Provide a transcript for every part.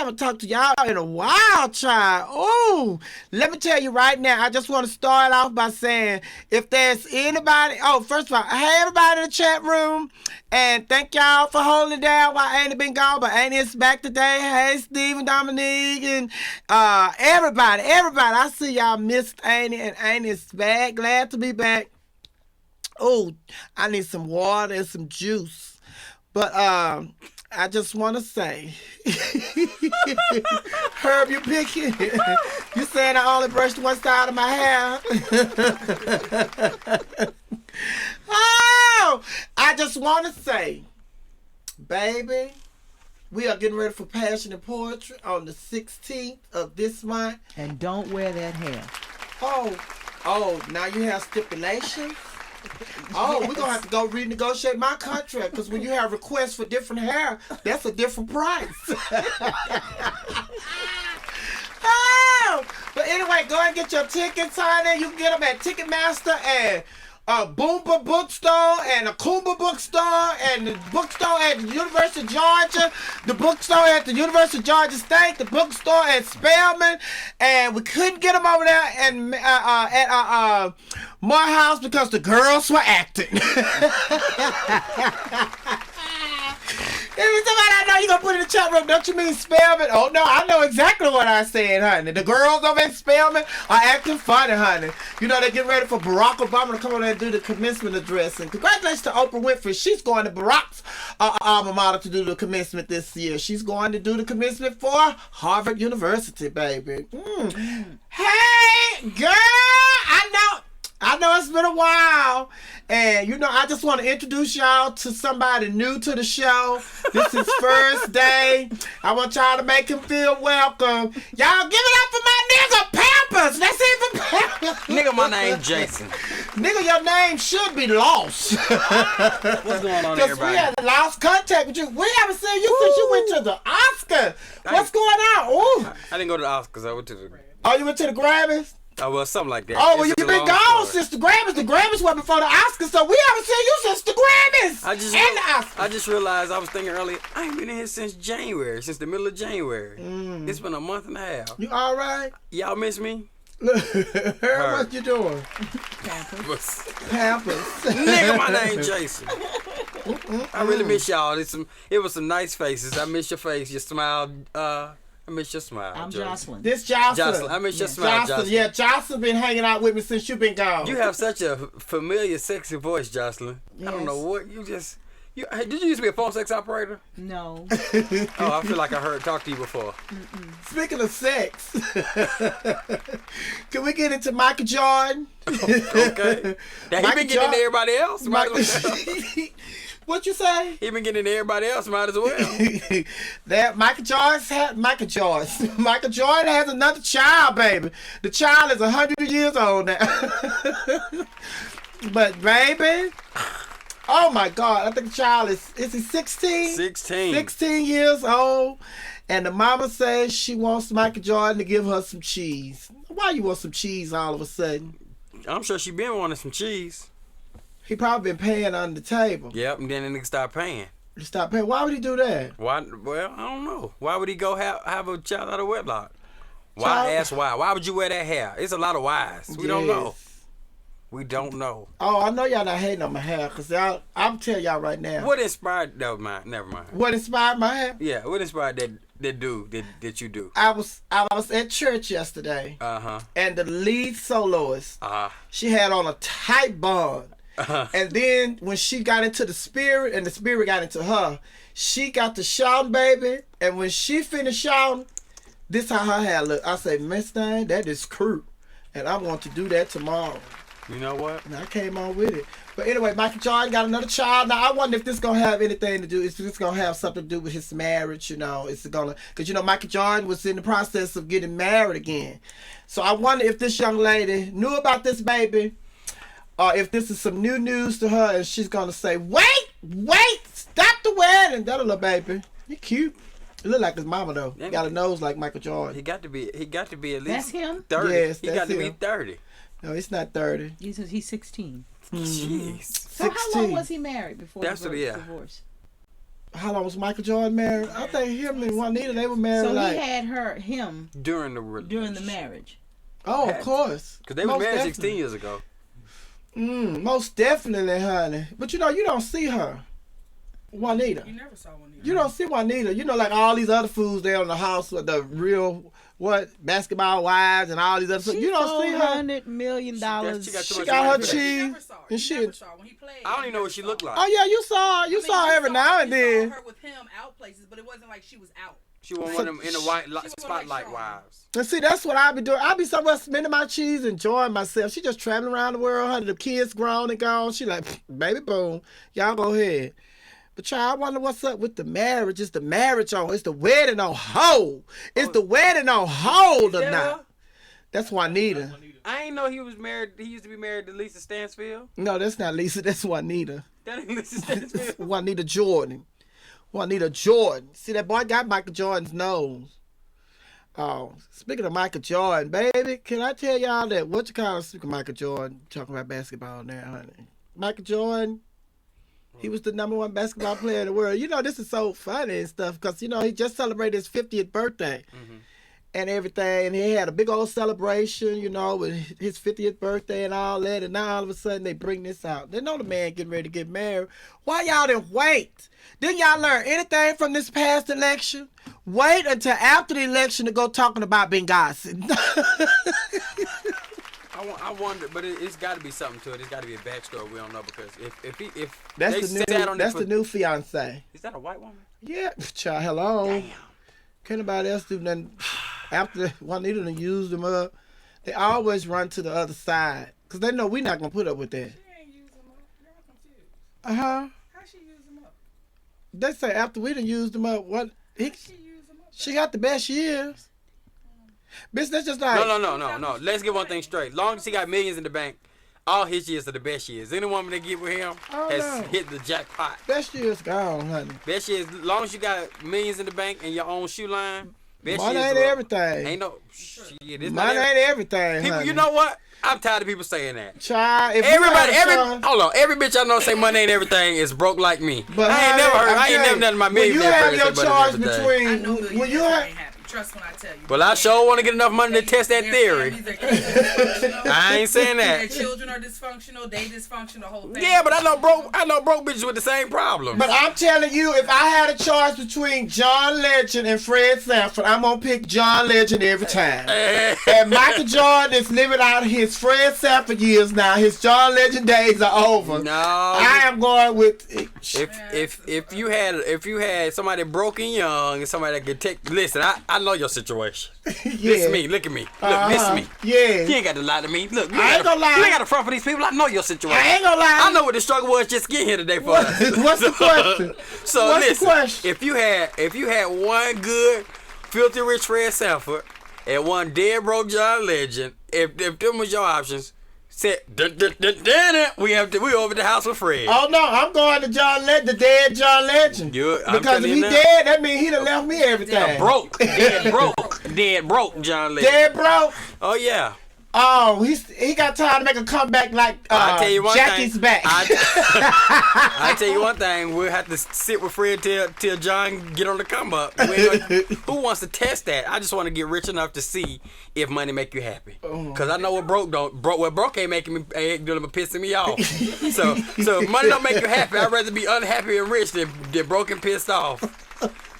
haven't talked to y'all in a while, child. Ooh, let me tell you right now, I just want to start off by saying, if there's anybody, first of all, hey, everybody in the chat room, and thank y'all for holding it down while Annie been gone, but Annie is back today. Hey, Steve and Dominique, and everybody, I see y'all missed Annie, and Annie is back. Glad to be back. Oh, I need some water and some juice. But I just want to say, Herb, you picking? You saying I only brushed one side of my hair? Oh, I just want to say, baby, we are getting ready for Passion and Poetry on the 16th of this month. And don't wear that hair. Oh, now you have stipulations? Oh, yes. We're going to have to go renegotiate my contract, because when you have requests for different hair, that's a different price. Oh, but anyway, go and get your tickets, honey. You can get them at Ticketmaster and Boomba Bookstore and Akumba Bookstore and the bookstore at the University of Georgia, the bookstore at the University of Georgia State, the bookstore at Spelman, and we couldn't get them over there and at Morehouse because the girls were acting. Every time I know you're going to put in the chat room, don't you mean Spelman? Oh, no, I know exactly what I said, honey. The girls over at Spelman are acting funny, honey. You know, they're getting ready for Barack Obama to come over there and do the commencement address. And congratulations to Oprah Winfrey. She's going to Barack's alma mater to do the commencement this year. She's going to do the commencement for Harvard University, baby. Hey, girl, I know it's been a while, and you know, I just want to introduce y'all to somebody new to the show. This is first day. I want y'all to make him feel welcome. Y'all give it up for my nigga Pampers. That's it for Pampers. Nigga, my name Jason. Nigga, your name should be Lost. What's going on, everybody? Because we had lost contact with you. We haven't seen you since you went to the Oscars. What's going on? Ooh. I didn't go to the Oscars. I went to the... Oh, you went to the Grammys? Oh, well, something like that. Oh, well, you've been gone since the Grammys. The Grammys were before the Oscars, so we haven't seen you since the Grammys and the Oscars. I just realized, I was thinking earlier, I ain't been in here since January, since the middle of January. It's been a month and a half. You all right? Y'all miss me? What you doing? Pampers. Nigga, my name Jason. I really miss y'all. It was some nice faces. I miss your face, your smile. I miss your smile. I'm Jocelyn. This Jocelyn. I miss your smile, Jocelyn. Yeah, Jocelyn been hanging out with me since you been gone. You have such a familiar, sexy voice, Jocelyn. Yes. I don't know what you just... did you used to be a phone sex operator? No. Oh, I feel like I heard talk to you before. Speaking of sex, can we get into Michael Jordan? Okay. Now, he been getting into everybody else. What you say? He been getting into everybody else. Might as well. That Michael Jordan has another child, baby. The child is 100 years old now. But baby, oh my God, I think the child is he 16? 16 years old. And the mama says she wants Michael Jordan to give her some cheese. Why you want some cheese all of a sudden? I'm sure she been wanting some cheese. He probably been paying under the table. Yep, and then the nigga start paying. He stopped paying. Why would he do that? Why? Well, I don't know. Why would he go have a child out of wedlock? Why? Ask why. Why would you wear that hair? It's a lot of whys. We don't know. We don't know. Oh, I know y'all not hating on my hair, because I'm telling y'all right now. What inspired... Never mind. What inspired my hair? Yeah, what inspired that you do? I was at church yesterday. And the lead soloist, she had on a tight bun. And then when she got into the spirit and the spirit got into her, she got to shouting, baby. And when she finished shouting, this how her hair looked. I said, Miss Thing, that is crude. And I'm going to do that tomorrow. You know what? And I came on with it. But anyway, Michael Jordan got another child. Now, I wonder if this is going to have anything to do, it's just going to have something to do with his marriage, you know. It's going to, because, you know, Michael Jordan was in the process of getting married again. So I wonder if this young lady knew about this baby, or if this is some new news to her, and she's going to say, wait, stop the wedding. That little baby, he cute. He look like his mama, though. He got a nose like Michael Jordan. He got to be at least that's him? 30. Yes, he got to be 30. No, he's not 30. He's 16. Jeez. So 16. how long was he married before That's the divorce? How long was Michael Jordan married? I think him and Juanita, they were married So like... he had him during the marriage. Oh, of course. Because they were married 16 years ago. Most definitely, honey. But you don't see her. Juanita. You never saw Juanita. You don't see Juanita. Like all these other fools there in the house with the real, basketball wives and all these other stuff. You don't see her. $400 million. She got her cheese. And shit. When he played, I don't even know what she looked like. Oh, yeah, you saw her every now and then. Saw her with him out places, but it wasn't like she was out. She was one of them in the white spotlight wives. And see, that's what I be doing. I be somewhere spending my cheese, enjoying myself. She just traveling around the world, honey. The kids grown and gone. She like, baby, boom. Y'all go ahead. But y'all, I wonder what's up with the marriage. Is the marriage on? Is the wedding on hold? Is the wedding on hold or not? That's Juanita. I ain't know he was married. He used to be married to Lisa Stansfield. No, that's not Lisa. That's Juanita. That ain't Lisa Stansfield. Juanita Jordan. Juanita Jordan. See, that boy got Michael Jordan's nose. Oh, speaking of Michael Jordan, baby, can I tell y'all that speaking of Michael Jordan, talking about basketball now, honey. Michael Jordan, he was the #1 basketball player in the world. This is so funny and stuff because, he just celebrated his 50th birthday and everything. And he had a big old celebration, with his 50th birthday and all that. And now all of a sudden they bring this out. They know the man getting ready to get married. Why y'all didn't wait? Didn't y'all learn anything from this past election? Wait until after the election to go talking about Benghazi. I wonder, but it's got to be something to it. It's got to be a backstory we don't know because if that's the new fiance. Is that a white woman? Yeah, child. Hello. Damn. Can't nobody else do nothing. After Juanita done used them up, they always run to the other side because they know we're not gonna put up with that. She ain't used them up. Y'all confused. How she used them up? They say after we done used them up, she got the best years. Bitch, that's just like... No. Let's get one thing straight. Long as he got millions in the bank, all his years are the best years. Any woman that get with him has hit the jackpot. Best years gone, honey. Best years, as long as you got millions in the bank and your own shoe line, best money years ain't everything. Ain't no... Shit, money ain't everything, people, honey. you know what? I'm tired of people saying that. Child, hold on. Every bitch I know say money ain't everything is broke like me. But I ain't never done my millionaire friend say money ain't everything. I know when you have trust when I tell you. Well, I sure want to get enough money to test that theory. I ain't saying that. Their children are dysfunctional. They dysfunctional. The whole thing. Yeah, but I know broke bitches with the same problem. But I'm telling you, if I had a choice between John Legend and Fred Sanford, I'm gonna pick John Legend every time. And Michael Jordan is living out his Fred Sanford years now. His John Legend days are over. No, I am going with. If you had somebody broke and young and somebody that could take. Listen, I know your situation. Listen me. Look at me. Look, listen me. Yeah. You ain't got to lie to me. Look, I ain't gonna lie. You ain't got to front for these people. I know your situation. I ain't gonna lie. I know what the struggle was just getting here today for us. What's the question? So What's listen, the question? if you had one good, filthy rich Fred Sanford and one dead broke John Legend, if them was your options, said we over at the house with Fred. Oh no, I'm going to John Legend, the dead John Legend. Because if he dead, that means he done left me everything. Dead broke John Legend. Dead broke. Oh yeah. Oh, he got time to make a comeback like Jackie's back. I tell you one thing, we'll have to sit with Fred till John get on the come up. Who wants to test that? I just want to get rich enough to see if money make you happy. Cause I know what broke ain't making me ain't doing pissing me off. So if money don't make you happy, I'd rather be unhappy and rich than broke and pissed off.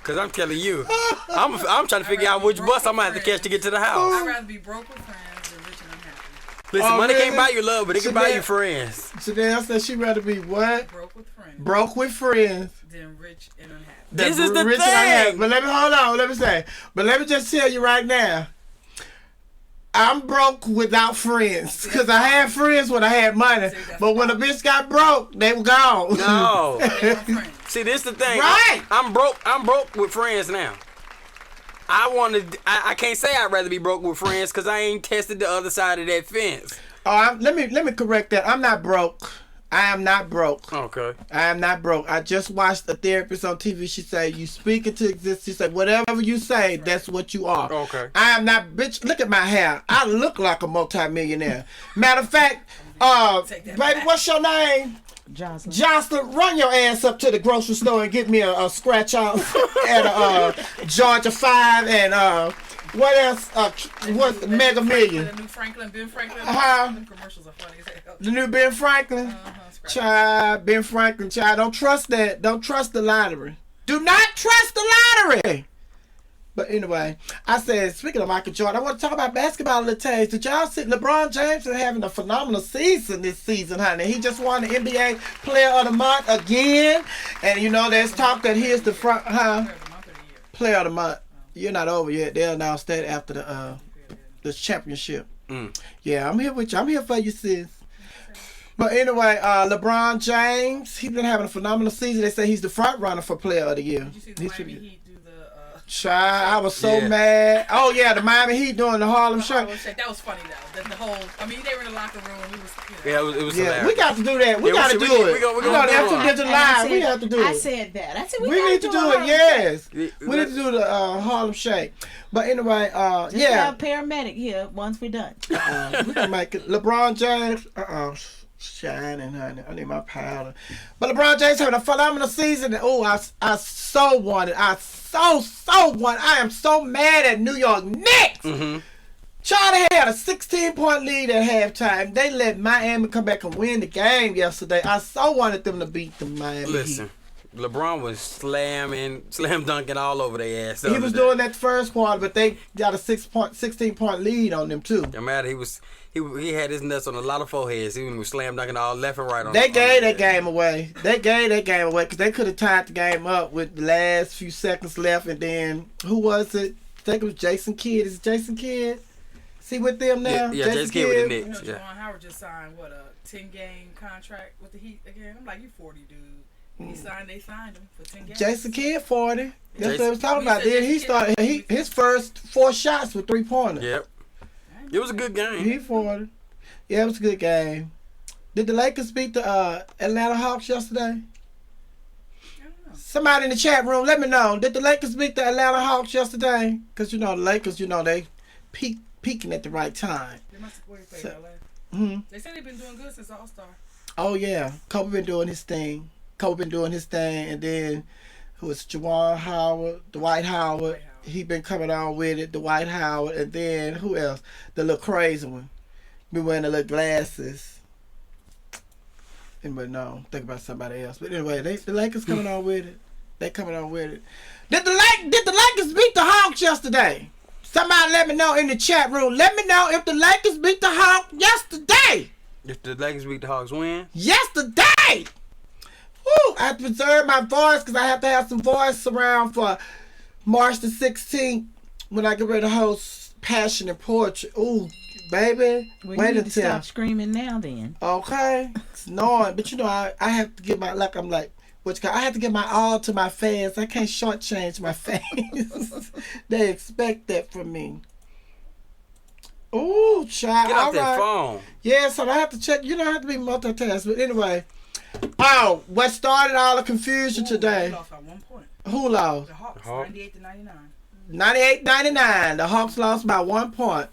Cause I'm telling you, I'm trying to figure out which bus I'm gonna have to catch to get to the house. I'd rather be broke with friends. Listen, money can't buy you love, but it can buy you friends. Chanel said she'd rather be what? Broke with friends. Broke with friends. Than rich and unhappy. This is the thing. But let me just tell you right now. I'm broke without friends. Because I had friends when I had money. But when a bitch got broke, they were gone. No. See, this is the thing. Right. I'm broke with friends now. I can't say I'd rather be broke with friends because I ain't tested the other side of that fence. Oh, let me correct that. I'm not broke. I am not broke. Okay. I am not broke. I just watched a therapist on TV. She said, you speak into existence. She said, whatever you say, that's what you are. Okay. I am not, bitch, look at my hair. I look like a multimillionaire. Matter of fact, baby, what's your name? Jocelyn, run your ass up to the grocery store and get me a scratch out at a Georgia 5 and what else? What Mega Million? The new Franklin, Ben Franklin. Them commercials are funny as hell. The new Ben Franklin. Child, Ben Franklin. Child, don't trust that. Don't trust the lottery. Do not trust the lottery. But anyway, I said, speaking of Michael Jordan, I want to talk about basketball a little taste. Did y'all see LeBron James is having a phenomenal season this season, honey? He just won the NBA Player of the Month again. And you know, there's talk that he is the front, Player of the Month. You're not over yet. They'll announce that after the championship. Yeah, I'm here with you. I'm here for you, sis. But anyway, LeBron James, he's been having a phenomenal season. They say he's the front runner for Player of the Year. Did you see the Miami Heat do the... Child, I was so mad. Oh yeah, the Miami Heat doing the Harlem Shake. That was funny though. The whole, I mean, they were in the locker room. It was, it was hilarious. We got to do that. We got to do it. We got to Digital Live. We have to do it. I said that. I said we need to do it. Yes, we need to do the Harlem Shake. But anyway, Just have a paramedic here once we're done. We can make it. LeBron James. Shining, honey. I need my powder. But LeBron James having a phenomenal season. Oh, I so wanted. I am so mad at New York Knicks. Charlie had a 16-point lead at halftime. They let Miami come back and win the game yesterday. I so wanted them to beat the Miami Listen, Heat. LeBron was slam dunking all over their ass. He was doing that first quarter, but they got a 16-point lead on them too. No matter, he had his nuts on a lot of foreheads. He was slam dunking all left and right on. They gave that game away. They gave that game away because they could have tied the game up with the last few seconds left. And then who was it? I think it was Jason Kidd. Is it Jason Kidd? Is he with them now? Yeah, Jason Kidd with the Knicks. You know, Juwan Howard just signed a 10-game contract with the Heat again. I'm like, you 40, dude. They signed him for 10 games. Jason Kidd 40. That's what I was talking about. Then he started his first 4 shots with 3-pointers. Yep. It was a good game. He 40. Yeah, it was a good game. Did the Lakers beat the Atlanta Hawks yesterday? I don't know. Somebody in the chat room, let me know. Did the Lakers beat the Atlanta Hawks yesterday? Because, the Lakers, they peaking at the right time. They must have played LA. They say they've been doing good since All-Star. Oh, yeah. Kobe been doing his thing. And then, who was Juwan Howard, Dwight Howard. He been coming on with it, Dwight Howard. And then, who else? The little crazy one. Been wearing the little glasses. Anyway, no, think about somebody else. But anyway, the Lakers coming on with it. They coming on with it. Did the Lakers beat the Hawks yesterday? Somebody let me know in the chat room. Let me know if the Lakers beat the Hawks yesterday. If the Lakers beat the Hawks, when? Yesterday. Woo! I have to preserve my voice because I have to have some voice around for March the 16th when I get ready to host Passion and Poetry. Ooh, baby. Well, wait you need until. to stop screaming now then. Okay. It's annoying. But I have to give I have to give my all to my fans. I can't shortchange my fans. They expect that from me. Ooh, child. Get off that phone. Yeah, so I have to check. You don't have to be multitask. But anyway. Oh, what started all the confusion today? They lost by 1 point. Who lost? The Hawks, 98-99. 98-99. The Hawks lost by 1 point.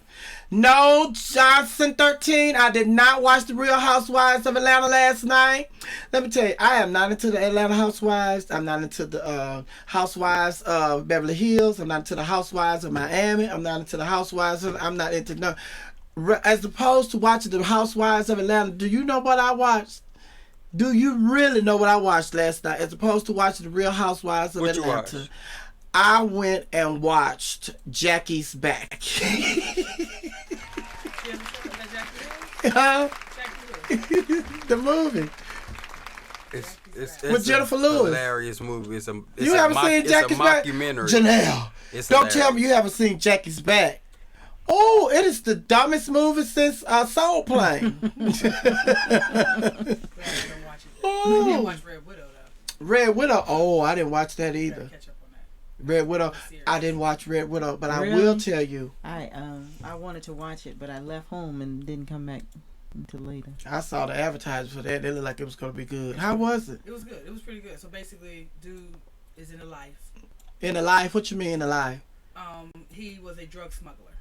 No, Johnson 13. I did not watch the Real Housewives of Atlanta last night. Let me tell you, I am not into the Atlanta Housewives. I'm not into the Housewives of Beverly Hills. I'm not into the Housewives of Miami. I'm not into the Housewives of, I'm not into no. As opposed to watching the Housewives of Atlanta, do you know what I watched? Do you really know what I watched last night? As opposed to watching the Real Housewives of Atlanta, I went and watched Jackie's Back. The movie. It's with Jennifer Lewis. Hilarious movie. You haven't seen Jackie's Back? Janelle, don't tell me you haven't seen Jackie's Back. Oh, it is the dumbest movie since Soul Plane. Oh. I didn't watch Red Widow though. Red Widow. Oh, I didn't watch that either. Catch up on that. Red Widow. I didn't watch Red Widow, but really? I will tell you. I wanted to watch it, but I left home and didn't come back until later. I saw the advertisement for that. They looked like it was going to be good. How was it? It was good. It was pretty good. So basically, dude is in a life. In a life? What you mean in a life? He was a drug smuggler,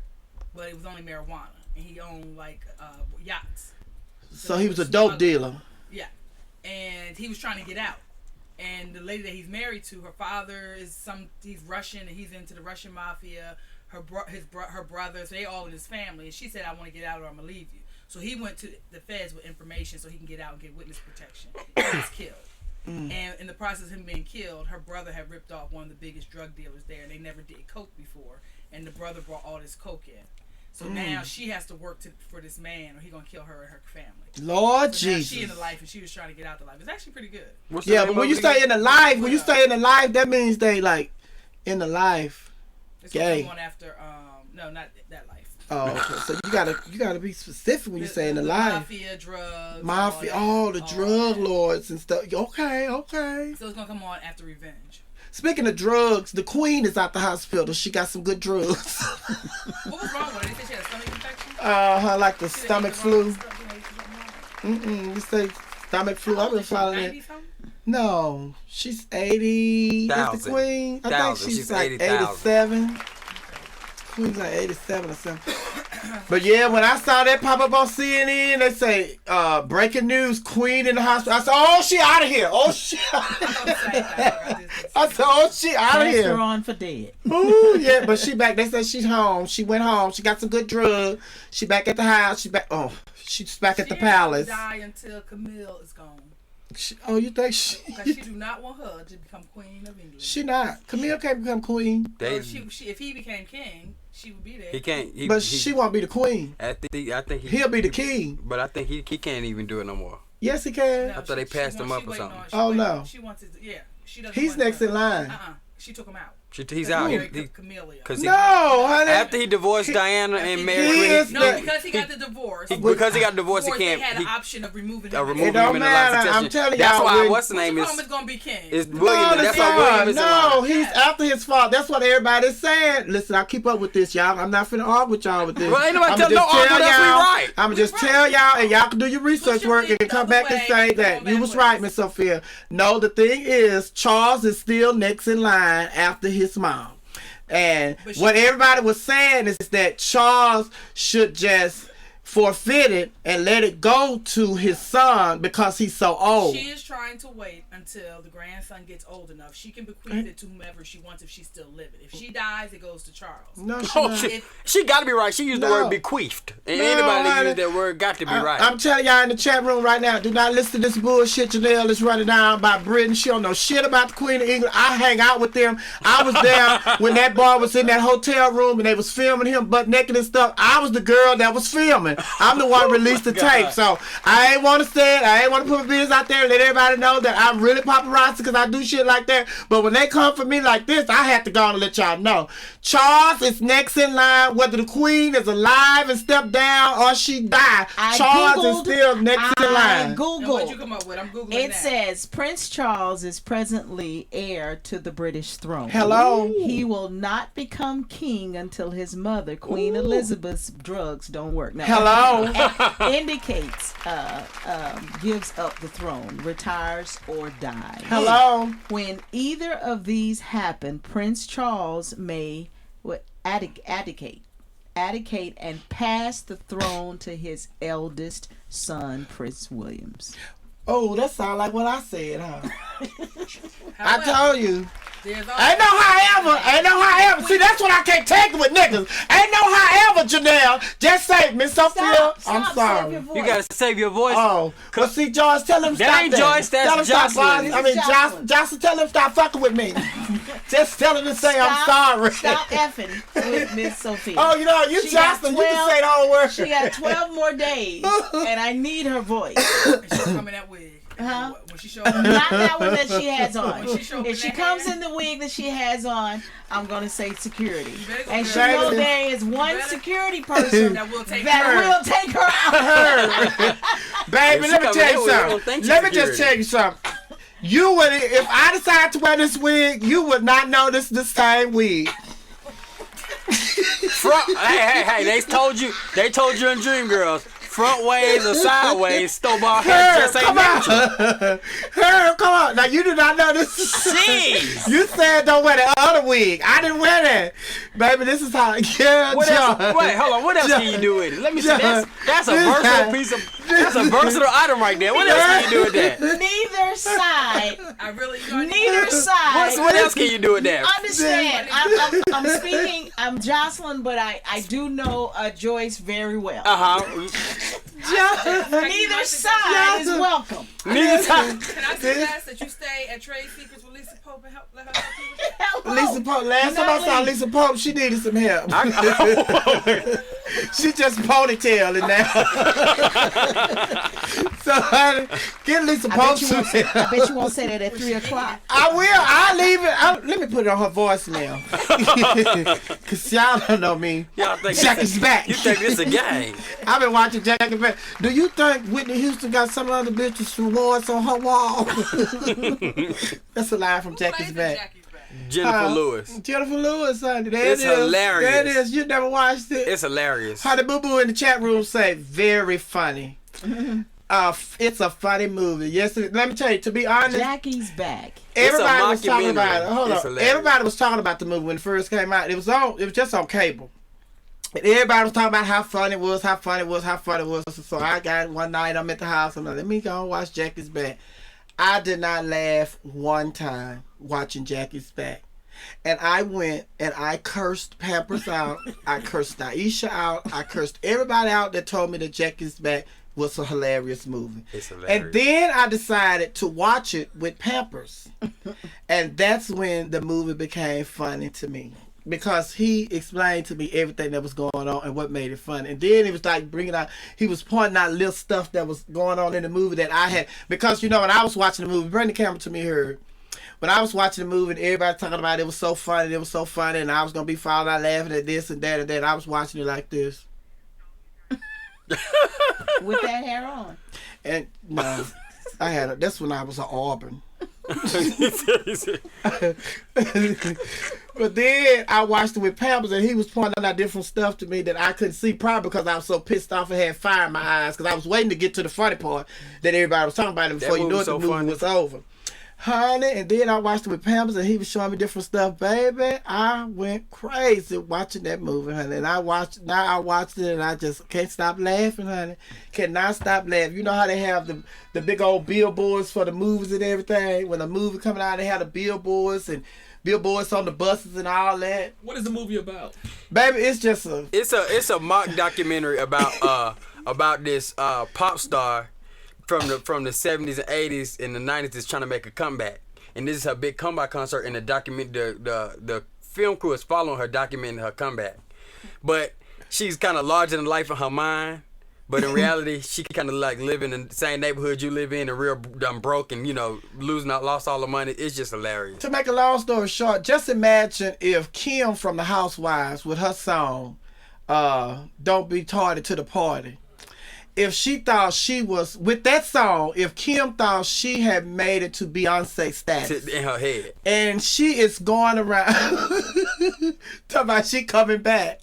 but it was only marijuana, and he owned like yachts. So he was a dope dealer. Yeah. And he was trying to get out. And the lady that he's married to, her father he's Russian and he's into the Russian mafia. Her brothers, they all in his family. And she said, I want to get out or I'm going to leave you. So he went to the feds with information so he can get out and get witness protection. He was killed. And in the process of him being killed, her brother had ripped off one of the biggest drug dealers there. And they never did coke before. And the brother brought all this coke in. So now she has to work for this man or he's going to kill her and her family. Lord so Jesus. She in the life and she was trying to get out the life. It's actually pretty good. Yeah, but when you stay in the life, that means they like in the life. It's gay. going on after no, not that life. Oh, okay. So you gotta be specific when you say in the life. Mafia, drugs. All the drug lords and stuff. Okay. So it's gonna come on after Revenge. Speaking of drugs, the queen is at the hospital. She got some good drugs. What was wrong with her? They said she had a stomach infection? Like the stomach flu. You say stomach flu. I've been following it. No, she's 80. That's the queen. I think she's like 87. Queen's like 87 or something. But yeah, when I saw that pop up on CNN, they say, breaking news, queen in the hospital. I said, oh, she out of here. Oh, she out of here. I said, oh, she out of here. Transfer on for dead. Ooh, yeah, but she back. They said she's home. She went home. She got some good drugs. She back at the house. She's back at the palace. She die until Camille is gone. You think she? Because she do not want her to become queen of England. She not. Camille can't become queen. If he became king, she would be there. He can't. She won't be the queen. I think he'll be the king. But I think he can't even do it no more. Yes, he can. No, I thought they passed him up or something. Oh no. She wants it. Yeah. She doesn't. He's next in line. She took him out. He's out. Honey. After he divorced Diana and married because he got the divorce. Because he got divorced, he can't. They had an option of removing him. It don't matter. I'm telling y'all. That's why what's the name is going to be king. Is William. That's why William is no, he's after his fault. That's what everybody's saying. Listen, I keep up with this, y'all. I'm not finna argue with y'all with this. Well, ain't nobody tell no argue. That's right. I'm just tell y'all, and y'all can do your research work and come back and say that you was right, Miss Sophia. No, the thing is, Charles is still next in line after his mom. And what everybody was saying is that Charles should just forfeit it and let it go to his son because he's so old. She is trying to wait until the grandson gets old enough. She can bequeath it to whomever she wants if she's still living. If she dies, it goes to Charles. No, she got to be right. She used the word bequeathed. And anybody that used that word got to be right. I'm telling y'all in the chat room right now, do not listen to this bullshit Janelle is running down by Britain. She don't know shit about the Queen of England. I hang out with them. I was there when that boy was in that hotel room and they was filming him butt naked and stuff. I was the girl that was filming. I'm the one who released the tape. So I ain't want to say it. I ain't want to put my business out there and let everybody know that I'm really paparazzi because I do shit like that. But when they come for me like this, I have to go and let y'all know. Charles is next in line, whether the Queen is alive and stepped down or she died. Charles is still next in line. What'd you come up with? I'm Googling it says Prince Charles is presently heir to the British throne. Hello. He will not become king until his mother, Queen Elizabeth's drugs don't work. Now, hello. Indicates gives up the throne, retires or dies. Hello. When either of these happen, Prince Charles may abdicate and pass the throne to his eldest son, Prince Williams. Oh, that sounds like what I said, huh? I told you. Ain't no however. See, that's what I can't take with niggas. Ain't no however, Janelle. Just say, Miss Sophia, I'm sorry. You gotta save your voice. Oh, well, see, Joyce, tell him stop that. Ain't Joyce, that's Jocelyn. Jocelyn, tell him stop fucking with me. Just tell him to say I'm sorry. Stop effing with Miss Sophia. Oh, you Jocelyn, you can say the whole word. She got 12 more days, and I need her voice. She's coming that wig. Huh? When she shows not that one that she has on. If she comes in the wig that she has on, I'm going to say security. And she baby. knows there is one security person that will take her out. Baby, let me tell you something. Let me just tell you something. You would, if I decide to wear this wig, you would not notice the same wig. Hey, they told you in Dreamgirls. Front ways or sideways, snowball hair just ain't natural. Come on. Now, you do not know this. Jeez. You said don't wear the other wig. I didn't wear that. Baby, this is how. Yeah, what else? Wait, hold on. What else can you do with it? Let me see. That's a versatile piece of. That's a versatile item right there. What else can you do with that? Neither I really, you know, Neither side. What else can you do with that? Understand? I'm speaking. I'm Jocelyn, but I do know Joyce very well. Neither side is welcome. Neither side. Can I suggest that you stay at Trade Secrets with Lisa Pope and let her help you with that? Hello. Lisa Pope. Last time I saw Lisa Pope, she needed some help. She just ponytailing now. So, honey, get Lisa Pope some help. I bet you won't say that at 3 o'clock. I will. I'll leave it. Let me put it on her voicemail. Because y'all don't know me. Y'all think Jackie's back. You think this a game? I've been watching Jackie back. Do you think Whitney Houston got some other bitches' rewards on her wall? That's a line from Jackie's back. Jackie's back. Jennifer Lewis. Jennifer Lewis, honey. There It's it is. hilarious. There it is. You never watched it? It's hilarious. Honey Boo Boo in the chat room say, very funny. It's a funny movie. Yes, let me tell you, to be honest, Jackie's back. everybody was talking mockumentary. about it. Hold It's on. hilarious. Everybody was talking about the movie when it first came out. It was just on cable. And everybody was talking about how funny it was, how funny it was, how funny it was. So I got it one night, I'm at the house, I'm like, let me go and watch Jackie's Back. I did not laugh one time watching Jackie's Back. And I went and I cursed Pampers out. I cursed Aisha out. I cursed everybody out that told me that Jackie's Back was a hilarious movie. It's hilarious. And then I decided to watch it with Pampers. And that's when the movie became funny to me. Because he explained to me everything that was going on and what made it fun. And then he was like bringing out, he was pointing out little stuff that was going on in the movie that I had. Because, you know, when I was watching the movie, bring the camera to me here. When I was watching the movie and everybody talking about it was so funny, and I was going to be falling out laughing at this and that and that, I was watching it like this. With that hair on. And no, that's when I was an Auburn. But then I watched it with Pampers and he was pointing out different stuff to me that I couldn't see probably because I was so pissed off and had fire in my eyes because I was waiting to get to the funny part that everybody was talking about it before you knew it, the movie was over. Honey, and then I watched it with Pampers and he was showing me different stuff. Baby, I went crazy watching that movie, honey. And I watched it and I just can't stop laughing, honey. Cannot stop laughing. You know how they have the big old billboards for the movies and everything? When a movie coming out, they have the billboards and billboards on the buses and all that. What is the movie about? Baby, it's just It's a mock documentary about this pop star from the 70s and 80s and the 90s is trying to make a comeback. And this is her big comeback concert, and the film crew is following her, documenting her comeback. But she's kind of larger than life in her mind. But in reality, she kind of like live in the same neighborhood you live in, and real dumb broke, and lost all the money. It's just hilarious. To make a long story short, just imagine if Kim from the Housewives with her song, "Don't Be Tardy to the Party." If she thought she was, with that song, if Kim thought she had made it to Beyonce status. In her head. And she is going around talking about she coming back.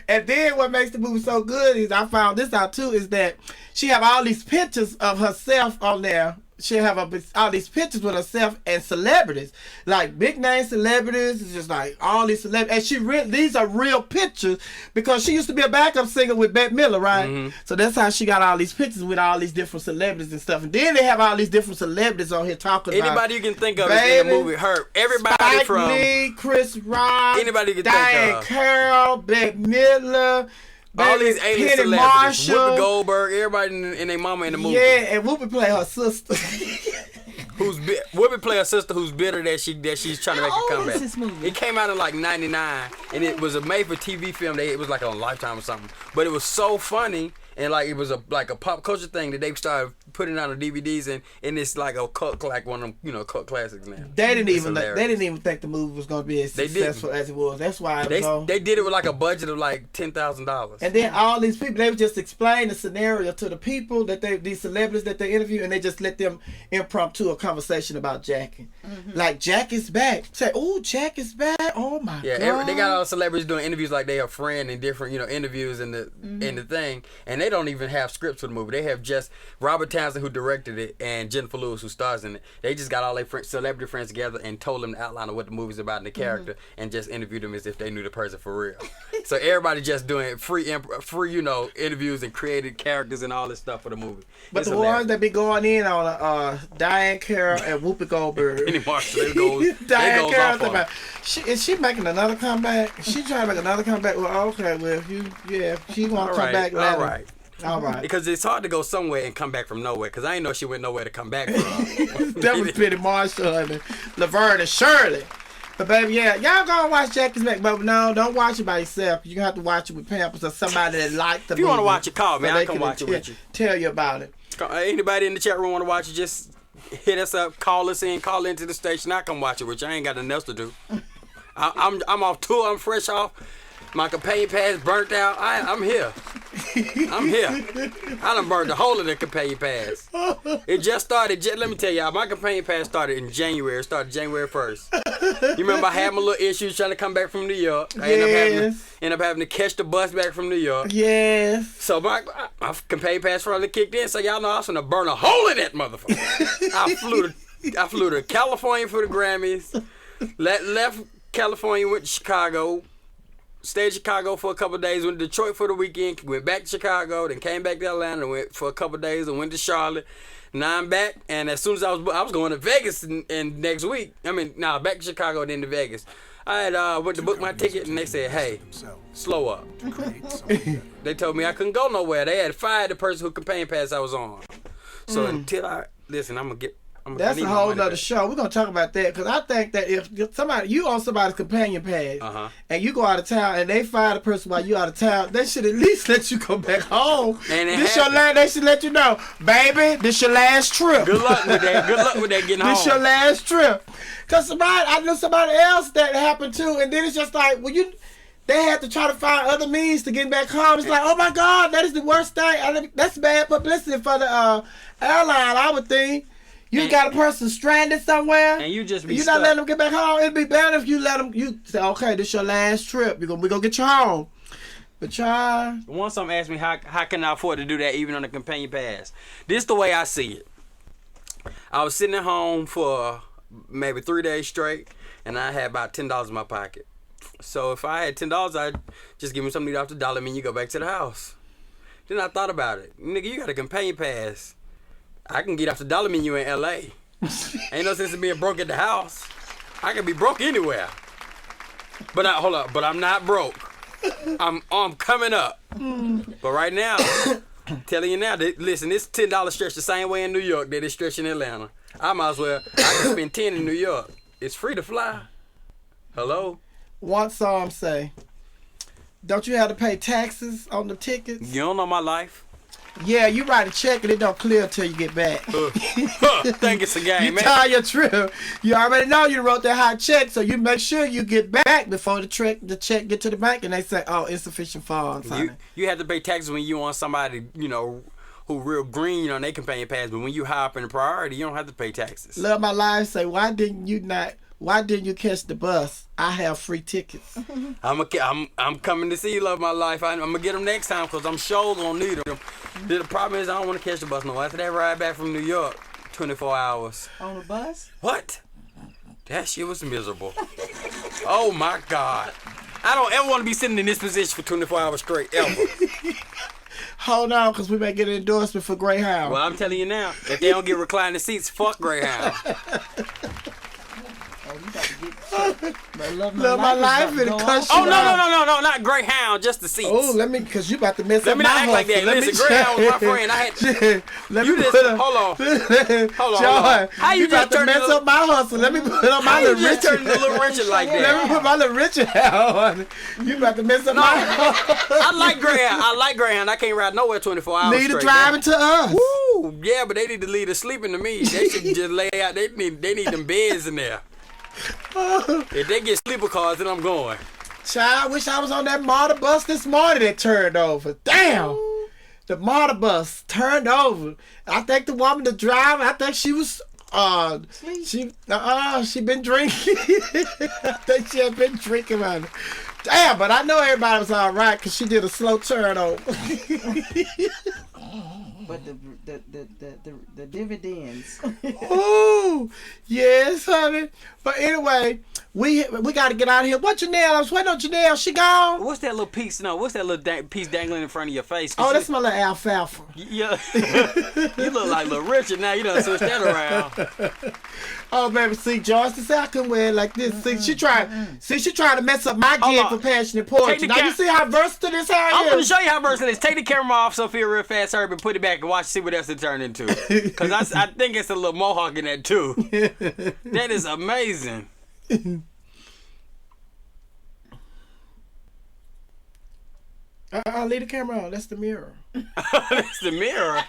And then what makes the movie so good is, I found this out too, is that she have all these pictures of herself on there. She'll have all these pictures with herself and celebrities, like big name celebrities. It's just like all these celebrities, and these are real pictures because she used to be a backup singer with Bette Miller, right? Mm-hmm. So that's how she got all these pictures with all these different celebrities and stuff. And then they have all these different celebrities on here talking about anybody you can think of is in the movie. Everybody Spike from Lee, Chris Rock, anybody you can Diane think of. Carroll, Bette Miller. All these 80s Penny celebrities, Marshall, Whoopi Goldberg, everybody and their mama in the movie. Yeah, and Whoopi play her sister. Whoopi play her sister who's bitter that she's trying to make a comeback. How old is this movie? It came out in like '99, and it was a made-for-TV film. It was like on Lifetime or something, but it was so funny. And like it was a pop culture thing that they started putting out on DVDs, and it's like a cult, like one of them cult classics now. They didn't even think the movie was going to be as successful as it was. That's why they did it with like a budget of like $10,000. And then all these people, they would just explain the scenario to the people these celebrities that they interview, and they just let them impromptu a conversation about Jackie. Mm-hmm. Like Jack is back. Say, oh, Jack is back. Oh my God. They got all the celebrities doing interviews like they are friend and different interviews in the thing, and they don't even have scripts for the movie. They have just Robert Townsend Johnson, who directed it, and Jennifer Lewis, who stars in it, they just got all their celebrity friends together and told them the outline of what the movie's about and the character, and just interviewed them as if they knew the person for real. So everybody just doing free, interviews and created characters and all this stuff for the movie. But It's the hilarious. ones that be going in on Diane Carroll and Whoopi Goldberg. Penny Marshall, they goes Diane off Carroll, on it. is she making another comeback? She trying to make another comeback? Well, okay, well, if she want to come back, let her. all right. All right. Because it's hard to go somewhere and come back from nowhere. Because I didn't know she went nowhere to come back from. That was Penny Marshall and Laverne and Shirley. But baby, yeah, y'all gonna watch Jackie's Back, but no, don't watch it by yourself. You have to watch it with Pampers or somebody that liked the movie. If you want to watch it, call me. so I they can watch it with you. Tell you about it. Anybody in the chat room want to watch it, just hit us up, call us in, call into the station. I come watch it with you. I ain't got nothing else to do. I'm off tour. I'm fresh off. My companion pass burnt out. I'm here. I'm here. I done burned the whole of the companion pass. It just started. Let me tell y'all, my companion pass started in January. It started January 1st. You remember I had my little issues trying to come back from New York. I ended up having to catch the bus back from New York. Yes. So my companion pass finally kicked in. So y'all know I was gonna burn a hole in that motherfucker. I flew to California for the Grammys. Left California, went to Chicago. Stayed in Chicago for a couple of days, went to Detroit for the weekend, went back to Chicago, then came back to Atlanta, went for a couple of days and went to Charlotte. Now I'm back, and as soon as I was going to Vegas in next week. Back to Chicago and then to Vegas. I had went to book my ticket, and they said, hey, slow up. They told me I couldn't go nowhere. They had fired the person who companion pass I was on. So until That's a whole nother show. We're gonna talk about that because I think that if you on somebody's companion pass and you go out of town and they fire the person while you out of town, they should at least let you go back home. And they should let you know, baby, this your last trip. Good luck with that. Good luck with that getting home. This your last trip. Cause I knew somebody else that happened too, and then it's just like, they had to try to find other means to get back home. It's like, oh my God, that is the worst thing. That's bad publicity for the airline, I would think. You got a person stranded somewhere, and you just be you're stuck. not letting them get back home. It'd be better if you let them. You say, okay, this your last trip. We're gonna get you home. But y'all, once someone asked me how can I afford to do that even on a companion pass, this is the way I see it. I was sitting at home for maybe 3 days straight, and I had about $10 in my pocket. So if I had $10, I'd just give me something to eat off the dollar menu, go back to the house. Then I thought about it. Nigga, you got a companion pass. I can get off the dollar menu in L.A. Ain't no sense in being broke at the house. I can be broke anywhere. But I'm not broke. I'm coming up. But right now, telling you now, listen, this $10 stretch the same way in New York that it stretch in Atlanta. I might as well. I can spend 10 in New York. It's free to fly. Hello? one song say, don't you have to pay taxes on the tickets? You don't know my life. Yeah, you write a check and it don't clear till you get back. Think it's a game, you man. tie your trip. You already know you wrote that high check, so you make sure you get back before the check get to the bank, and they say, "Oh, insufficient funds." You have to pay taxes when you on somebody, who real green on their companion pass, but when you hop in a priority, you don't have to pay taxes. Love My Life say, why didn't you catch the bus? I have free tickets. I'm coming to see you, Love My Life. I'm gonna get them next time because I'm sure gonna need them. The problem is I don't want to catch the bus no more. After that ride back from New York, 24 hours. On the bus? What? That shit was miserable. Oh my God. I don't ever want to be sitting in this position for 24 hours straight, ever. Hold on, because we may get an endorsement for Greyhound. Well, I'm telling you now, if they don't get reclining seats, fuck Greyhound. Love My Life and cuss you out. No, not Greyhound, just the seats. Oh, because you about to mess Let up me my not act like that. Listen, Greyhound was my friend. I had hold on. John, How you about just to mess up my hustle? Let me put on my little Richard. Turn into Little Richard like that? Let me put my little Richard hat on. You about to mess up my hustle. I like Greyhound. I can't ride nowhere 24 hours Lead the straight. driving to us. Woo! Yeah, but they need to leave the sleeping to me. They should just lay out. They need them beds in there. If they get sleeper cars, then I'm going. Child, I wish I was on that MARTA bus this morning that turned over. Damn! The MARTA bus turned over. I think the woman, the driver, I think she was, she been drinking. I think she had been drinking on it. Damn, but I know everybody was all right because she did a slow turn over. but the dividends. Ooh, yes, honey. But anyway, we got to get out of here. What Janelle? I was waiting on Janelle. She gone? What's that little piece? No, what's that little piece dangling in front of your face? Oh, that's my little alfalfa. Yeah. You look like Little Richard now. You done switch that around. Oh, baby, see, Joyce said I can wear it like this. See, she tried to mess up my gig for passionate poetry. Now, you see how versatile this hair is? I'm going to show you how versatile it is. Take the camera off, Sophia, real fast, Herb, and put it back and watch, see what else it turned into. Because I think it's a little mohawk in that, too. That is amazing. I'll leave the camera on. That's the mirror. That's the mirror.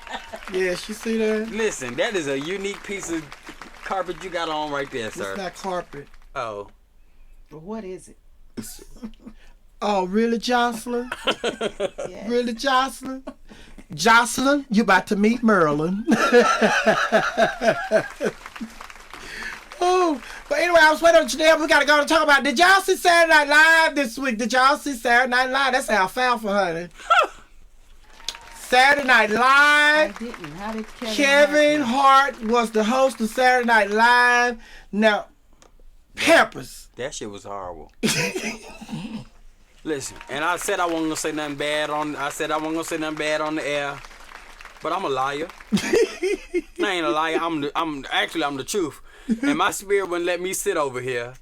Yes, you see that? Listen, that is a unique piece of carpet you got on right there, sir. It's not carpet. Oh. What is it? Oh, really, Jocelyn? Yes. Really, Jocelyn? Jocelyn, you about to meet Merlin. Oh, but anyway, I was waiting on Janelle. We got to go and talk about it. Did y'all see Saturday Night Live this week? Did y'all see Saturday Night Live? That's alfalfa, honey. Saturday Night Live. I didn't. How did Kevin Hart was the host of Saturday Night Live. Now, Peppers. That shit was horrible. Listen, and I said I wasn't gonna say nothing bad on. I said I wasn't gonna say nothing bad on the air, but I'm a liar. I ain't a liar. I'm the truth. And my spirit wouldn't let me sit over here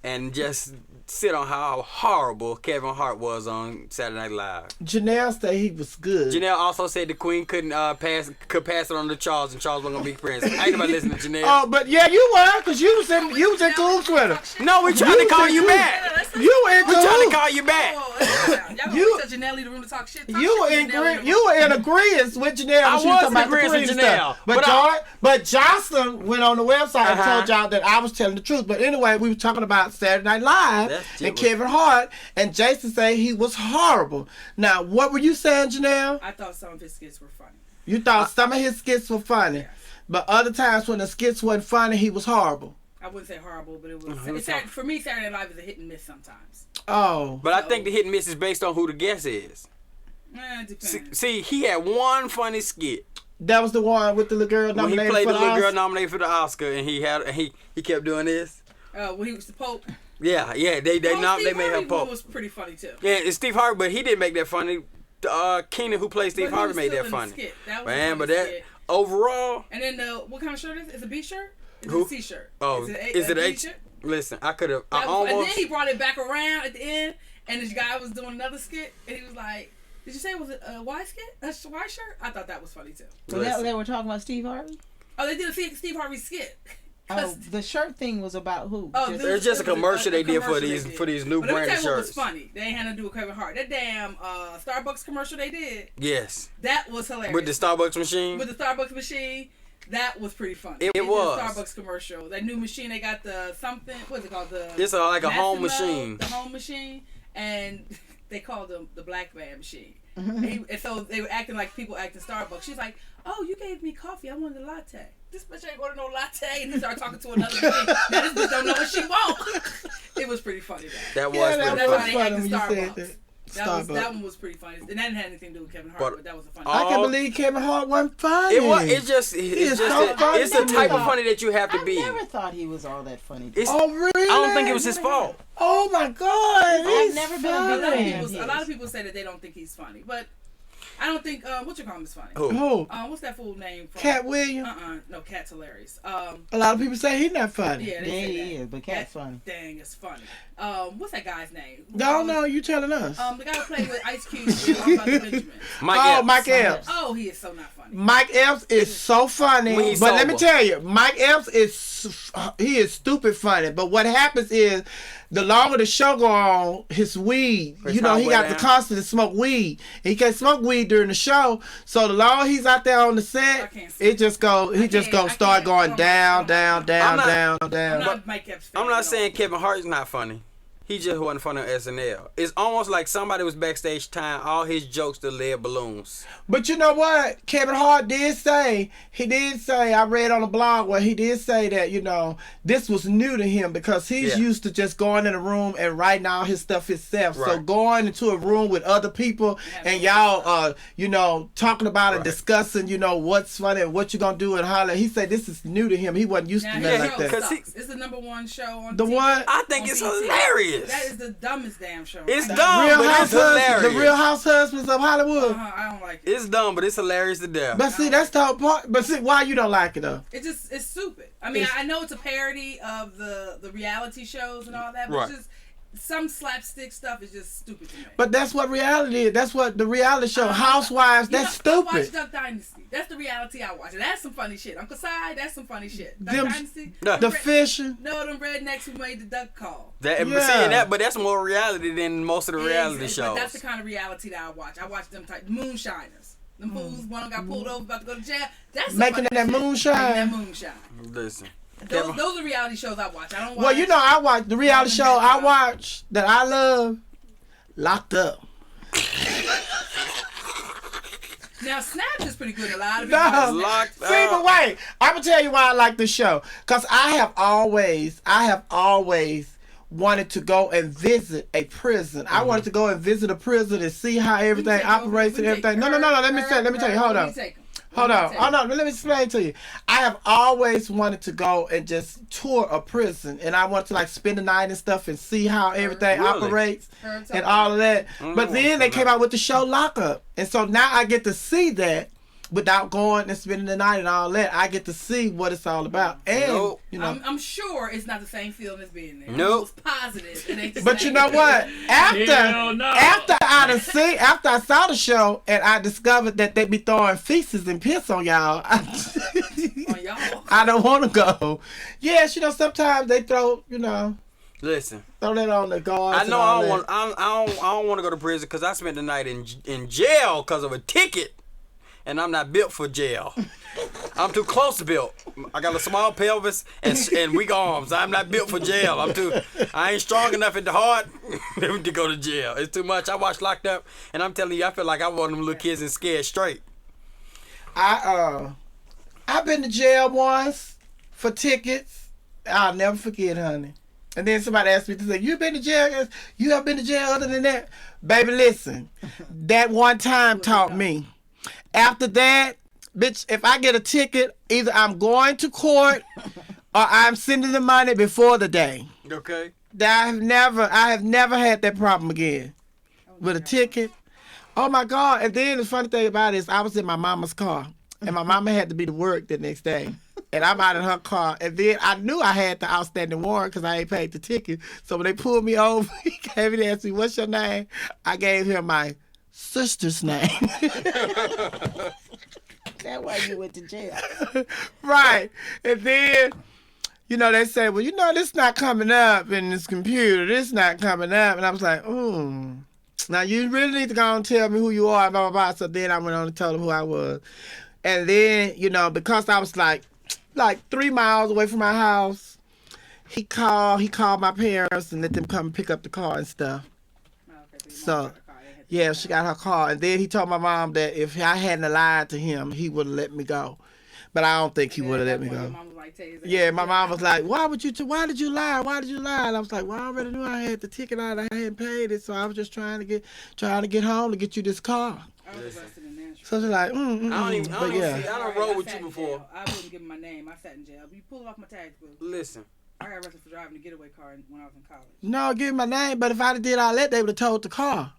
and just sit on how horrible Kevin Hart was on Saturday Night Live. Janelle said he was good. Janelle also said the Queen couldn't pass it on to Charles, and Charles wasn't gonna be president. I ain't nobody listening to Janelle. Oh, but yeah, you were, because you was in cahoots with her. No, we trying to call you back. You were in We trying to cahoots. call you back. You- Janelle leave the room to talk shit. You were in agreement with Janelle. I when she was talking about in the agreement with Queen Janelle, stuff. But Jocelyn went on the website and Uh-huh. told y'all that I was telling the truth. But anyway, we were talking about Saturday Night Live That shit and was- Kevin Hart, and Jason said he was horrible. Now, what were you saying, Janelle? I thought some of his skits were funny. You thought some of his skits were funny, Yes. but other times when the skits wasn't funny, he was horrible. I wouldn't say horrible, but it was. Mhm. For me, Saturday Night Live is a hit and miss sometimes. Oh. But I think the hit and miss is based on who the guest is. It depends. See, he had one funny skit That was the one with the little girl when he nominated played for the the little girl Oscar. nominated for the Oscar, and he kept doing this. When he was the Pope. Yeah, they Steve made her Harvey one Pope. was pretty funny too. Yeah, it's Steve Harvey, but he didn't make that funny. Keenan, who plays Steve But he Harvey, was made still that in the funny. skit. That was Man, a but funny that skit. overall, And then what kind of shirt is it? It's a B shirt? It's Who? a C shirt. oh, is it a a? B shirt? Listen, I could have. And almost. then he brought it back around at the end, and this guy was doing another skit, and he was like, "Did you say it was a Y skit? A Y shirt?" I thought that was funny too. So that they were talking about Steve Harvey? Oh, they did a Steve Harvey skit. Oh, the shirt thing was about who? Oh, Just- There's just a commercial they did for commercial these they did. for these new But let me branded tell you what was shirts. funny. They ain't had to do with Kevin Hart. That damn Starbucks commercial they did. Yes, That was hilarious. with the Starbucks machine. With the Starbucks machine. That was pretty funny. It They did was. a Starbucks commercial. That new machine they got the something. What's it called? It's like a home Massimo, machine. The home machine, and they called them the black man machine. Mm-hmm. And so they were acting like people act in Starbucks. She's like, "Oh, you gave me coffee. I wanted a latte." This bitch ain't order no latte, and he started talking to another machine. Now this bitch don't know what she want. It was pretty funny. That was Yeah, pretty that That's was how they funny. act funny in when you Starbucks. said that. That Starbucks. one was pretty funny. And that didn't have anything to do with Kevin Hart, But- but that was a funny. I can't believe Kevin Hart wasn't funny. It's just is so that- funny it's the to type me. of funny that you have to I be. never thought he was all that funny. It's, Oh, really? I don't think it was his fault. Oh, my God. I've He's never been a A big lot, of fan. people, a lot of people say that they don't think he's funny, but I don't think what you call him is funny. Who? Oh, What's that fool name? From, Cat Williams. No, Cat's hilarious. A lot of people say he's not funny. Yeah, Yeah, they say he that. is, but Cat's funny. Dang, it's funny. What's that guy's name? No, no, you telling us. The guy who played with Ice Cube in All About the Benjamins. Mike Oh, Epps. Mike Epps. Oh, he is so not funny. Mike Epps is so funny, When he's but let me sober. tell you, Mike Epps he is stupid funny. But what happens is, the longer the show go on, his weed, His he got heart to wear down. constantly smoke weed. He can't smoke weed during the show, so the longer he's out there on the I set, can't see it just go. He I just can't- gonna I start can't- going I down, don't know. down, down, I'm not- down, I'm down. not Mike Epps fan I'm at not all. saying Kevin Hart's not funny. He just wasn't funny on SNL. It's almost like somebody was backstage tying all his jokes to lead balloons. But you know what? Kevin Hart did say, I read on a blog where he did say that, this was new to him because he's used to just going in a room and writing all his stuff himself. Right. So going into a room with other people and y'all, talking about and discussing, what's funny and what you gonna do and holler. He said this is new to him. He wasn't used to nothing like that. It's the #1 show on The TV. one, I think it's hilarious. That is the dumbest damn show. It's dumb, but it's hilarious. The Real House Husbands of Hollywood. I don't like it. It's dumb, but it's hilarious to death. But see, that's the whole part. But see, why you don't like it though? It's stupid. I mean, I know it's a parody of the reality shows and all that, but it's just some slapstick stuff is just stupid to me. But that's what reality is. That's what the reality show, Housewives, that's stupid. I watch Duck Dynasty. That's the reality I watch. And that's some funny shit. Uncle Si, that's some funny shit. Duck Dynasty. The fishing. No, them rednecks who made the duck call. But that's more reality than most of the reality shows. But that's the kind of reality that I watch. I watch them type moonshiners. Them fools, one got pulled over, about to go to jail. That's making that moonshine. Making that moonshine. Listen. Those are reality shows I watch. I don't watch. Well, I watch the reality show I watch that I love, Locked Up. Now, Snapped is pretty good. A lot of No. people Locked See, but wait, I'm gonna tell you why I like the show. Cause I have always wanted to go and visit a prison. I wanted to go and visit a prison and see how everything operates and everything. No. Let me tell you. Hold on. Let me explain to you. I have always wanted to go and just tour a prison, and I want to spend the night and stuff and see how everything operates and all of that. But then they came out with the show Lockup, and so now I get to see that without going and spending the night and all that. I get to see what it's all about, and I'm sure it's not the same feeling as being there. Nope. It's positive. It ain't the but same. you know what? After I saw the show and I discovered that they be throwing feces and piss on y'all, I don't want to go. Yes, sometimes they throw, Listen. throw that on the guards. I know I don't want to go to prison because I spent the night in jail because of a ticket. And I'm not built for jail. I'm too close built. I got a small pelvis and weak arms. I'm not built for jail. I ain't strong enough at the heart to go to jail. It's too much. I watched Locked Up, and I'm telling you, I feel like I want them little kids and scared straight. I've been to jail once for tickets. I'll never forget, honey. And then somebody asked me to say, you been to jail? You have been to jail other than that? Baby, listen. That one time taught me. After that, bitch, if I get a ticket, either I'm going to court or I'm sending the money before the day. Okay. I have never had that problem again with a ticket. Oh my God. And then the funny thing about it is I was in my mama's car and my mama had to be to work the next day. And I'm out in her car. And then I knew I had the outstanding warrant because I ain't paid the ticket. So when they pulled me over, he came and asked me, what's your name? I gave him my sister's name. That's why you went to jail. Right. And then, they say, well, this not coming up in this computer. This not coming up. And I was like, now you really need to go and tell me who you are, blah, blah, blah. So then I went on and told him who I was. And then, because I was like 3 miles away from my house, he called my parents and let them come pick up the car and stuff. So, yeah, she got her car. And then he told my mom that if I hadn't lied to him, he would have let me go. But I don't think he would have let me go. Yeah, my mom was like, why did you lie? Why did you lie? And I was like, well, I already knew I had the ticket out. I hadn't paid it. So I was just trying to get home to get you this car. I was arrested in Nashville. So they're like, I don't roll with you sat in before. jail. I wouldn't give him my name. I sat in jail. You pull off my tags, boo. Listen. I got arrested for driving a getaway car when I was in college. No, give me my name. But if I did all that, they would have told the car.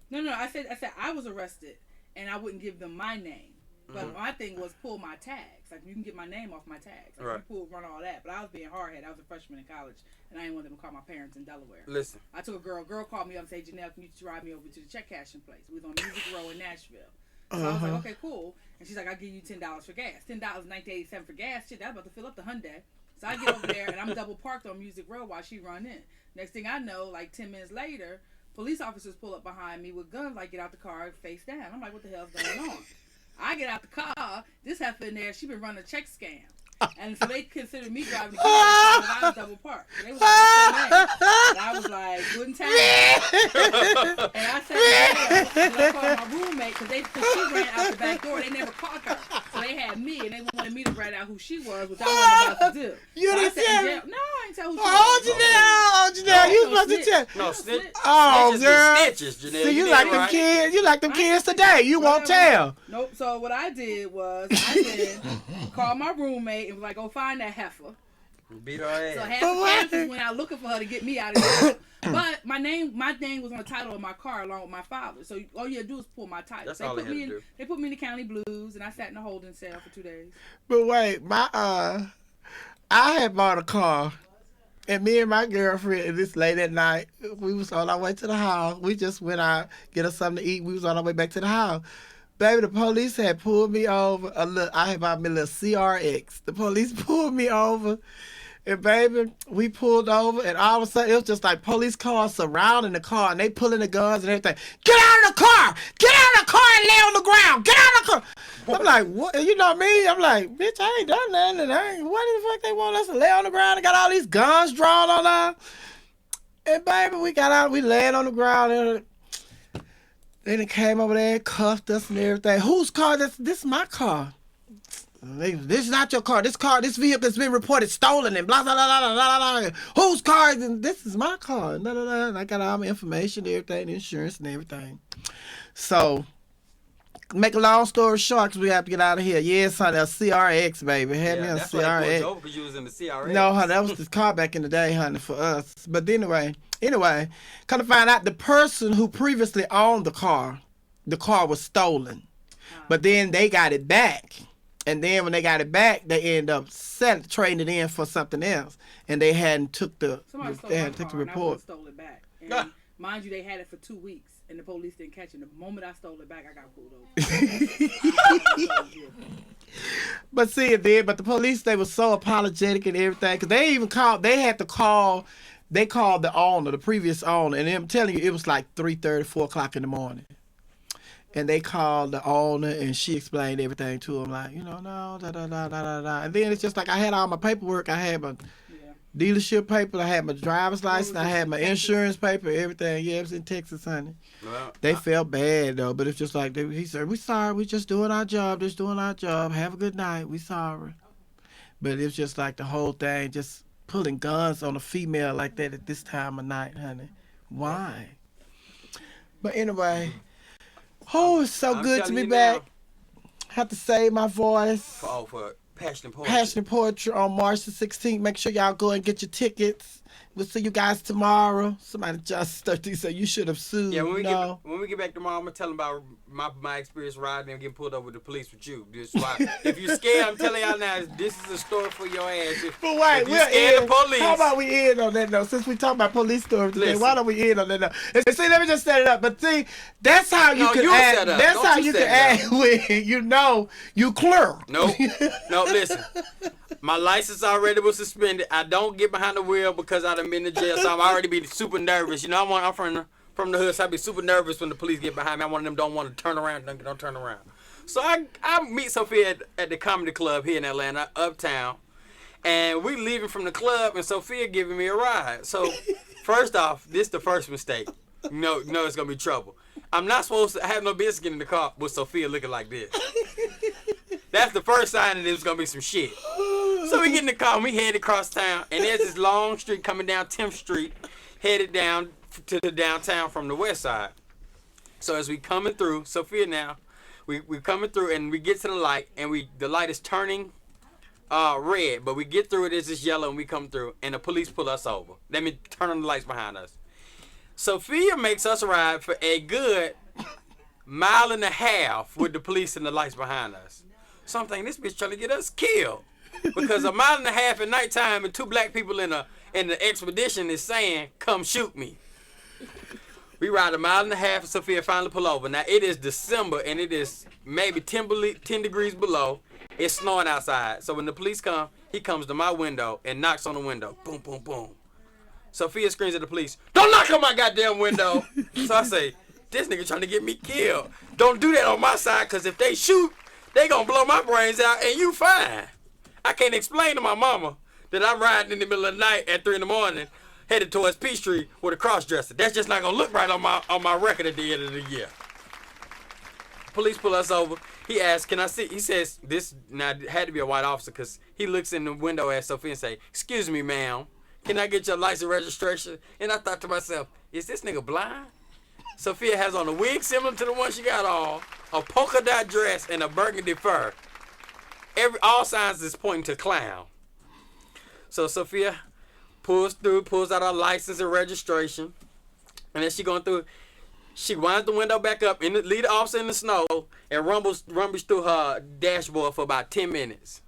No. I said I was arrested, and I wouldn't give them my name. But my thing was pull my tags. Like, you can get my name off my tags. Like, you run all that. But I was being hard-headed. I was a freshman in college, and I didn't want them to call my parents in Delaware. Listen. I took a girl called me up and said, Janelle, can you drive me over to the check cashing place? We was on Music Row in Nashville. So I was like, okay, cool. And she's like, I'll give you $10 for gas. $10 in 1987 for gas. Shit, that's about to fill up the Hyundai. So I get over there, and I'm double parked on Music Row while she run in. Next thing I know, like 10 minutes later, police officers pull up behind me with guns, like, get out the car, face down. I'm like, what the hell's going on? I get out the car. This heifer in there, she been running a check scam. And so they considered me driving the car because I was double parked. So they was like, what's your name? And I was like, good time. And I said, and I called my roommate because she ran out the back door. They never caught her. So they had me, and they wanted me to write out who she was, which I wasn't about to do. You so didn't tell? no, I didn't tell who she Oh, was. Janelle, you supposed to tell. No, snitch. Oh, Snitches girl. be snitches, Janelle. See, you did like them right. kids. You like them kids today. You won't tell. Nope. So what I did was I called my roommate and was like, go find that heifer. Beat her ass. So half went out looking for her to get me out of there. But my name was on the title of my car along with my father. So all you had to do is pull my title. That's all they had to do. They put me in the county blues, and I sat in a holding cell for 2 days. But wait, I had bought a car, and me and my girlfriend, this late at night, we was on our way to the house. We just went out, get us something to eat. We was on our way back to the house. Baby, the police had pulled me over. I had bought me a little CRX. The police pulled me over. And baby, we pulled over, and all of a sudden, it was just like police cars surrounding the car, and they pulling the guns and everything. Get out of the car! Get out of the car and lay on the ground! Get out of the car! I'm like, what? You know me? I'm like, bitch, I ain't done nothing. What the fuck they want us to lay on the ground and got all these guns drawn on us? And baby, we got out, we laying on the ground, and they came over there and cuffed us and everything. Whose car? This is my car. This is not your car. This vehicle has been reported stolen and blah, blah, blah, blah, blah, blah. Whose car? And this is my car. Blah, blah, blah. And I got all my information, everything, insurance and everything. So, make a long story short, because we have to get out of here. Yes, honey, a CRX, baby. Had me a that's why they pulled you over, CRX. because you was in the CRX. No, honey, that was the car back in the day, honey, for us. But anyway, come to find out the person who previously owned the car was stolen. But then they got it back. And then when they got it back, they end up trading it in for something else, and they hadn't took the report. And I stole it back. And mind you, they had it for 2 weeks, and the police didn't catch it. The moment I stole it back, I got pulled over. But see, but the police, they were so apologetic and everything, because they called the owner, the previous owner, and I'm telling you, it was like 3:30, 4 o'clock in the morning. And they called the owner, and she explained everything to him, like, no, da, da, da, da, da, da. And then it's just like I had all my paperwork. I had my dealership paper. I had my driver's license. I had my insurance paper, everything. Yeah, it was in Texas, honey. Well, they felt bad, though, but it's just like, he said, we sorry. We just doing our job. Have a good night. We sorry. But it's just like the whole thing, just pulling guns on a female like that at this time of night, honey. Why? But anyway... Oh, it's so good to be back. Have to save my voice. For Passionate Poetry. Passionate Poetry on March the 16th. Make sure y'all go and get your tickets. We'll see you guys tomorrow. Somebody just 13 said you should have sued. Yeah, when we get back tomorrow, I'm gonna tell them about my experience riding and getting pulled over with the police with you. This why, if you're scared, I'm telling y'all now, this is a story for your ass. But wait, if you're scared of police. How about we end on that note? Since we talk about police stories today, why don't we end on that note? And see, let me just set it up. But see, that's how you can act. That's how you can act when you know you clear. No, listen. My license already was suspended. I don't get behind the wheel because I done been to jail, so I'm already be super nervous. You know, I'm from the hood, so I be super nervous when the police get behind me. I'm one of them don't want to turn around, don't turn around. So I meet Sophia at the comedy club here in Atlanta, Uptown, and we leaving from the club, and Sophia giving me a ride. So first off, this the first mistake. You know it's gonna be trouble. I'm not supposed to have no business getting in the car with Sophia looking like this. That's the first sign that it was gonna be some shit. So we get in the car and we head across town, and there's this long street coming down 10th Street, headed down to the downtown from the west side. So as we coming through, Sophia now, we coming through and we get to the light, and the light is turning red, but we get through it, it's just yellow, and we come through, and the police pull us over. Let me turn on the lights behind us. Sophia makes us ride for a good mile and a half with the police and the lights behind us. So I'm thinking, this bitch trying to get us killed. Because a mile and a half at nighttime and two black people in the expedition is saying, come shoot me. We ride a mile and a half and Sophia finally pull over. Now it is December and it is maybe 10 degrees below. It's snowing outside. So when the police come, he comes to my window and knocks on the window. Boom, boom, boom. Sophia screams at the police, don't knock on my goddamn window. So I say, this nigga trying to get me killed. Don't do that on my side, because if they shoot, they gonna blow my brains out and you fine. I can't explain to my mama that I'm riding in the middle of the night at 3 in the morning, headed towards Peachtree with a cross-dresser. That's just not gonna look right on my record at the end of the year. Police pull us over. He asks, "Can I see?" He says, "This now it had to be a white officer because he looks in the window at Sophia and say, 'Excuse me, ma'am, can I get your license registration?'" And I thought to myself, "Is this nigga blind?" Sophia has on a wig similar to the one she got on, a polka dot dress, and a burgundy fur. All signs is pointing to clown. So Sophia pulls out her license and registration, and as she going through, she winds the window back up and lead the officer in the snow and rumbles through her dashboard for about 10 minutes.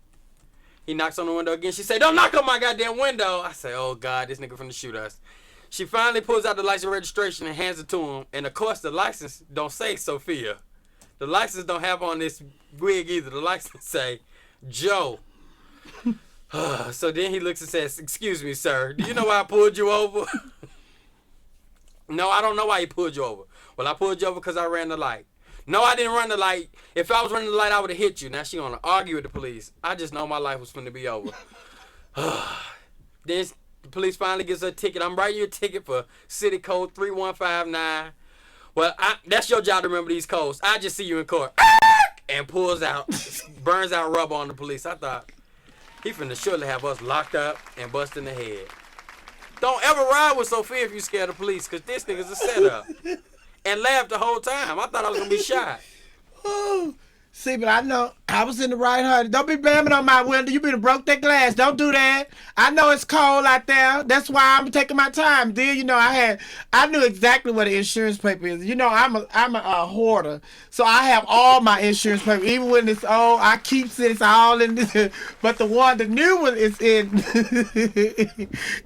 He knocks on the window again. She say, "Don't knock on my goddamn window." I say, "Oh God, this nigga finna shoot us." She finally pulls out the license registration and hands it to him. And of course, the license don't say Sophia. The license don't have on this wig either. The license say Joe. So then he looks and says, "Excuse me, sir. Do you know why I pulled you over?" "No, I don't know why he pulled you over." "Well, I pulled you over because I ran the light." "No, I didn't run the light. If I was running the light, I would have hit you." Now she gonna argue with the police. I just know my life was finna be over. Then the police finally gets her a ticket. "I'm writing you a ticket for city code 3159. Well, that's your job to remember these codes. I just see you in court." And pulls out, burns out rubber on the police. I thought, he finna surely have us locked up and bust in the head. Don't ever ride with Sophia if you scared of police, because this nigga's a setup. And laughed the whole time. I thought I was going to be shot. See, but I know I was in the right, honey. Don't be blaming on my window. You better broke that glass. Don't do that. I know it's cold out there. That's why I'm taking my time. Then, you know, I knew exactly what the insurance paper is. You know, I'm a hoarder. So I have all my insurance paper. Even when it's old, I keep it. It's all in this. But the new one is in,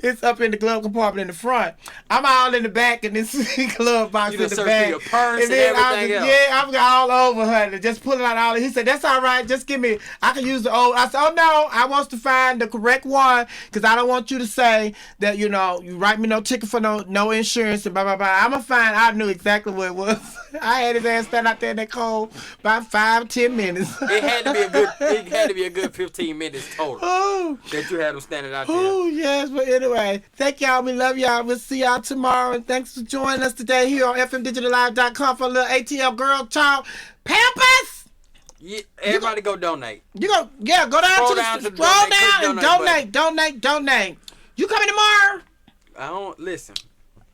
it's up in the glove compartment in the front. I'm all in the back in this glove box in the back. Your purse and everything else. Yeah, I'm all over, honey. Just pulling out all. He said, "That's all right. Just give me. I can use the old." I said, "Oh no, I want to find the correct one because I don't want you to say that you write me no ticket for no insurance and blah blah blah." I'm gonna find. I knew exactly what it was. I had his ass stand out there in that cold about 5-10 minutes. It had to be a good 15 minutes total. That you had him standing out there. Oh yes, but anyway, thank y'all. We love y'all. We'll see y'all tomorrow. And thanks for joining us today here on fmdigitallive.com for a little ATL girl talk. Pampers. Yeah, everybody go donate. Go down and donate. You coming tomorrow? I don't listen.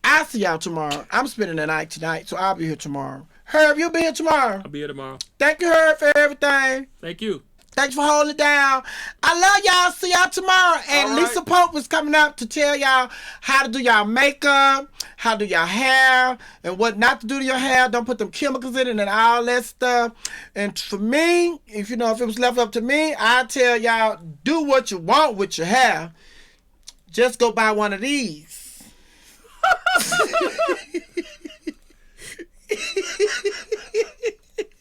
I'll see y'all tomorrow. I'm spending the night tonight, so I'll be here tomorrow. Herb, you'll be here tomorrow. I'll be here tomorrow. Thank you, Herb, for everything. Thank you. Thanks for holding it down. I love y'all. See y'all tomorrow. And all right. Lisa Pope was coming up to tell y'all how to do y'all makeup, how to do y'all hair, and what not to do to your hair. Don't put them chemicals in it and all that stuff. And for me, if it was left up to me, I'd tell y'all, do what you want with your hair. Just go buy one of these.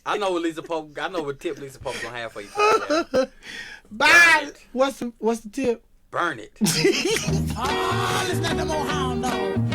I know what tip Lisa Pope gonna have for you. Bye. What's the tip? Burn it. Oh, there's not no more hound dog.